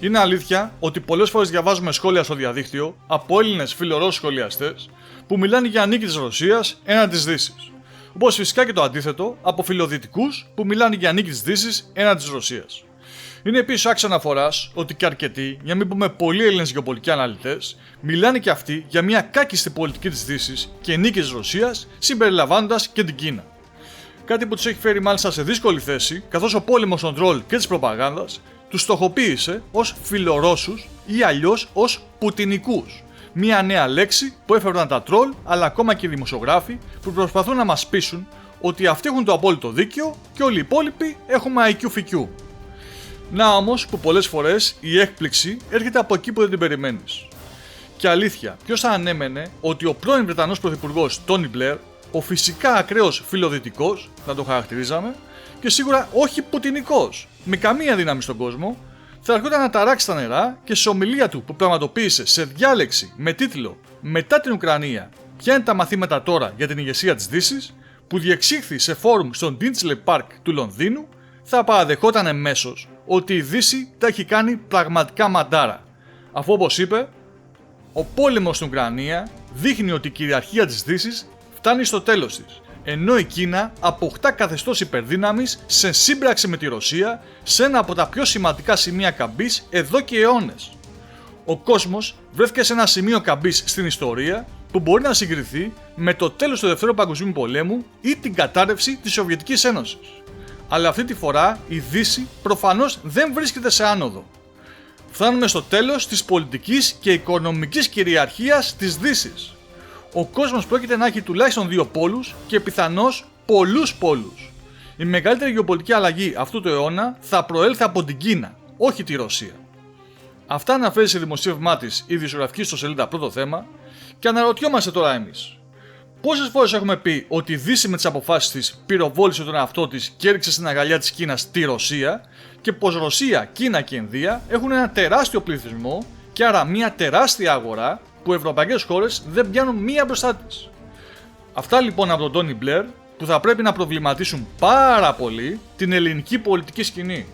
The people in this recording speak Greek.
Είναι αλήθεια ότι πολλές φορές διαβάζουμε σχόλια στο διαδίκτυο από Έλληνες φιλορώσους σχολιαστές που μιλάνε για νίκη της Ρωσίας έναντι της Δύσης. Όπως φυσικά και το αντίθετο από φιλοδυτικούς που μιλάνε για νίκη της Δύσης έναντι της Ρωσίας. Είναι επίσης άξιο αναφοράς ότι και αρκετοί, για μην πούμε πολλοί Έλληνες γεωπολιτικοί αναλυτές, μιλάνε και αυτοί για μια κάκιστη πολιτική της Δύσης και νίκη της Ρωσίας, συμπεριλαμβάνοντας και την Κίνα. Κάτι που τους έχει φέρει μάλιστα σε δύσκολη θέση, καθώς ο πόλεμος των τρόλ και της προπαγάνδας τους στοχοποίησε ως φιλορώσους ή αλλιώς ως πουτινικούς. Μια νέα λέξη που έφεραν τα τρόλ, αλλά ακόμα και οι δημοσιογράφοι που προσπαθούν να μας πείσουν ότι αυτοί έχουν το απόλυτο δίκαιο και όλοι οι υπόλοιποι έχουμε IQ FQ. Να όμως που πολλές φορές η έκπληξη έρχεται από εκεί που δεν την περιμένεις. Και αλήθεια, ποιος θα ανέμενε ότι ο πρώην Βρετανός Πρωθυπουργός Τόνι Μπλερ, ο φυσικά ακραίος φιλοδυτικός, θα το χαρακτηρίζαμε, και σίγουρα όχι πουτινικός, με καμία δύναμη στον κόσμο, θα έρχονταν να ταράξει τα νερά και σε ομιλία του που πραγματοποίησε σε διάλεξη με τίτλο «Μετά την Ουκρανία, ποια είναι τα μαθήματα τώρα για την ηγεσία της Δύσης», που διεξήχθη σε φόρουμ στον Finchley Park του Λονδίνου, θα παραδεχόταν εμέσως ότι η Δύση τα έχει κάνει πραγματικά μαντάρα, αφού όπως είπε, ο πόλεμος στην Ουκρανία δείχνει ότι η κυριαρχία της Δύσης φτάνει στο τέλος της, ενώ η Κίνα αποκτά καθεστώς υπερδύναμης σε σύμπραξη με τη Ρωσία σε ένα από τα πιο σημαντικά σημεία καμπής εδώ και αιώνες. Ο κόσμος βρέθηκε σε ένα σημείο καμπής στην ιστορία που μπορεί να συγκριθεί με το τέλος του Δευτέρου Παγκοσμίου Πολέμου ή την κατάρρευση της Σοβιετικής Ένωσης. Αλλά αυτή τη φορά η Δύση προφανώς δεν βρίσκεται σε άνοδο. Φτάνουμε στο τέλος της πολιτικής και οικονομικής κυριαρχίας της Δύσης. Ο κόσμος πρόκειται να έχει τουλάχιστον δύο πόλους και πιθανώς πολλούς πόλους. Η μεγαλύτερη γεωπολιτική αλλαγή αυτού του αιώνα θα προέλθει από την Κίνα, όχι τη Ρωσία. Αυτά αναφέρει σε δημοσίευμά της η ειδησιογραφική ιστοσελίδα Πρώτο Θέμα και αναρωτιόμαστε τώρα εμείς. Πόσες φορές έχουμε πει ότι η Δύση με τις αποφάσεις της πυροβόλησε τον εαυτό της και έριξε στην αγκαλιά της Κίνας τη Ρωσία και πως Ρωσία, Κίνα και Ινδία έχουν ένα τεράστιο πληθυσμό και άρα μια τεράστια αγορά που οι ευρωπαϊκές χώρες δεν πιάνουν μία μπροστά της. Αυτά λοιπόν από τον Τόνι Μπλερ που θα πρέπει να προβληματίσουν πάρα πολύ την ελληνική πολιτική σκηνή.